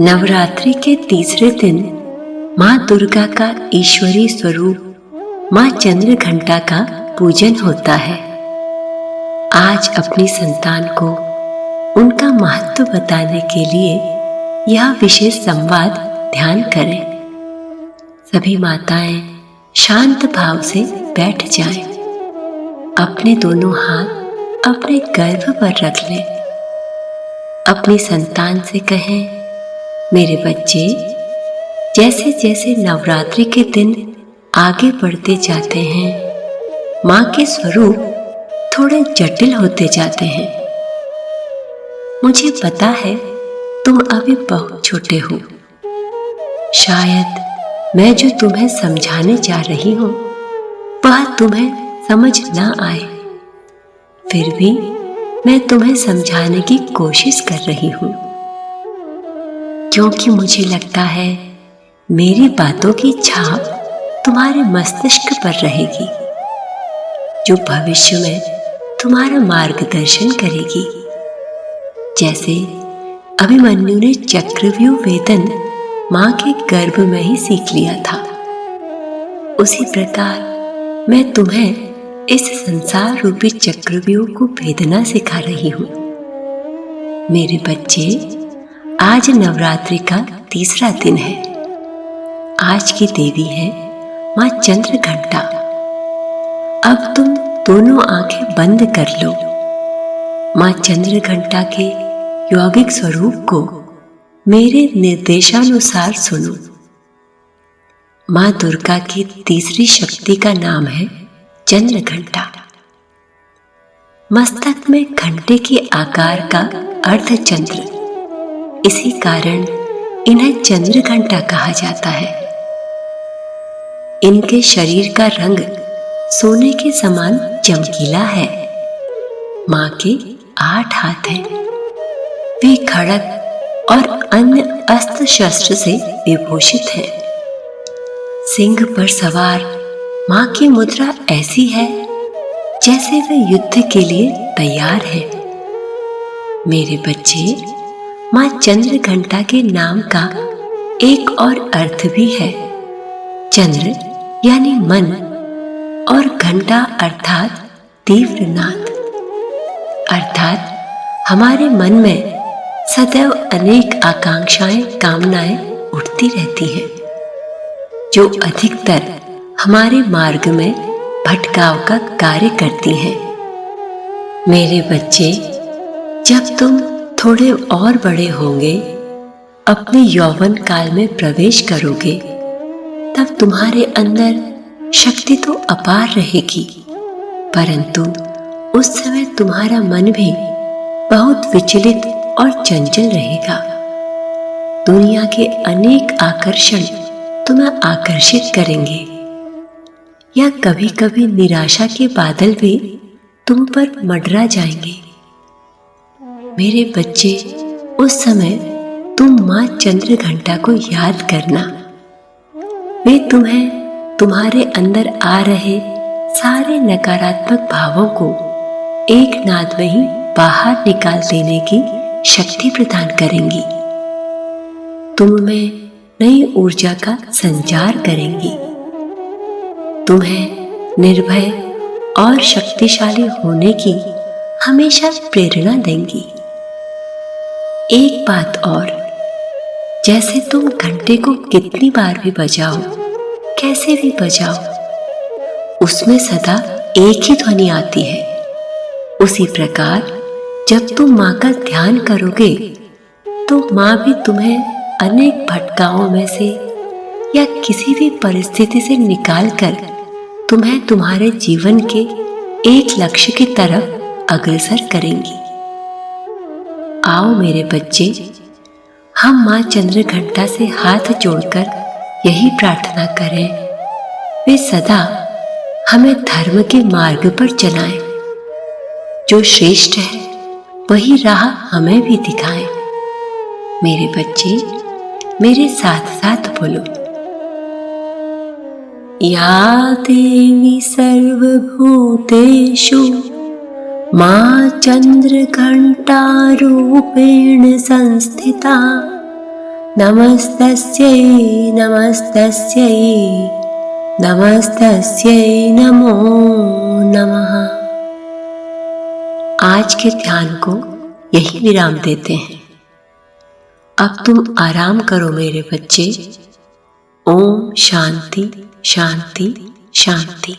नवरात्रि के तीसरे दिन माँ दुर्गा का ईश्वरीय स्वरूप माँ चंद्रघंटा का पूजन होता है। आज अपनी संतान को उनका महत्व बताने के लिए यह विशेष संवाद ध्यान करें। सभी माताएं शांत भाव से बैठ जाएं। अपने दोनों हाथ अपने गर्भ पर रख लें। अपनी संतान से कहें, मेरे बच्चे, जैसे जैसे नवरात्रि के दिन आगे बढ़ते जाते हैं, माँ के स्वरूप थोड़े जटिल होते जाते हैं। मुझे पता है तुम अभी बहुत छोटे हो। शायद मैं जो तुम्हें समझाने जा रही हूँ वह तुम्हें समझ ना आए, फिर भी मैं तुम्हें समझाने की कोशिश कर रही हूँ, क्योंकि मुझे लगता है मेरी बातों की छाप तुम्हारे मस्तिष्क पर रहेगी, जो भविष्य में तुम्हारा मार्गदर्शन करेगी। जैसे अभिमन्यु ने चक्रव्यूह वेदन माँ के गर्भ में ही सीख लिया था, उसी प्रकार मैं तुम्हें इस संसार रूपी चक्रव्यूह को भेदना सिखा रही हूँ। मेरे बच्चे, आज नवरात्रि का तीसरा दिन है। आज की देवी है माँ चंद्रघंटा। अब तुम दोनों आंखें बंद कर लो। माँ चंद्रघंटा के यौगिक स्वरूप को मेरे निर्देशानुसार सुनो। माँ दुर्गा की तीसरी शक्ति का नाम है चंद्रघंटा। मस्तक में घंटे के आकार का अर्धचंद्र, इसी कारण इन्हें चंद्रघंटा कहा जाता है। इनके शरीर का रंग सोने के समान चमकीला है। माँ के 8 हाथ हैं। वे खड़ग और अन्य अस्त्र शस्त्र से विभूषित हैं। सिंह पर सवार माँ की मुद्रा ऐसी है जैसे वे युद्ध के लिए तैयार है। मेरे बच्चे, माँ चंद्रघंटा के नाम का एक और अर्थ भी है। चंद्र यानी मन और घंटा अर्थात तीव्र नाद, अर्थात हमारे मन में सदैव अनेक आकांक्षाएं, कामनाएं उठती रहती हैं, जो अधिकतर हमारे मार्ग में भटकाव का कार्य करती हैं। मेरे बच्चे, जब तुम थोड़े और बड़े होंगे, अपने यौवन काल में प्रवेश करोगे, तब तुम्हारे अंदर शक्ति तो अपार रहेगी, परंतु उस समय तुम्हारा मन भी बहुत विचलित और चंचल रहेगा। दुनिया के अनेक आकर्षण तुम्हें आकर्षित करेंगे, या कभी कभी निराशा के बादल भी तुम पर मंडरा जाएंगे। मेरे बच्चे, उस समय तुम माँ चंद्रघंटा को याद करना। वे तुम्हें तुम्हारे अंदर आ रहे सारे नकारात्मक भावों को एक नाद में ही बाहर निकाल देने की शक्ति प्रदान करेंगी। तुम में नई ऊर्जा का संचार करेंगी। तुम्हें निर्भय और शक्तिशाली होने की हमेशा प्रेरणा देंगी। एक बात और, जैसे तुम घंटे को कितनी बार भी बजाओ, कैसे भी बजाओ, उसमें सदा एक ही ध्वनि आती है। उसी प्रकार जब तुम माँ का ध्यान करोगे तो माँ भी तुम्हें अनेक भटकाओं में से या किसी भी परिस्थिति से निकालकर तुम्हें तुम्हारे जीवन के एक लक्ष्य की तरफ अग्रसर करेंगी। आओ मेरे बच्चे, हम माँ चंद्रघंटा से हाथ जोड़कर यही प्रार्थना करें, वे सदा हमें धर्म के मार्ग पर चलाएं। जो श्रेष्ठ है वही राह हमें भी दिखाएं। मेरे बच्चे, मेरे साथ साथ बोलो, या देवी सर्वभूतेषु माँ चंद्रघंटा रूपेण संस्थिता नमस्तस्यै नमस्तस्यै नमस्तस्यै नमो नमः। आज के ध्यान को यही विराम देते हैं। अब तुम आराम करो मेरे बच्चे। ओम शांति शांति शांति।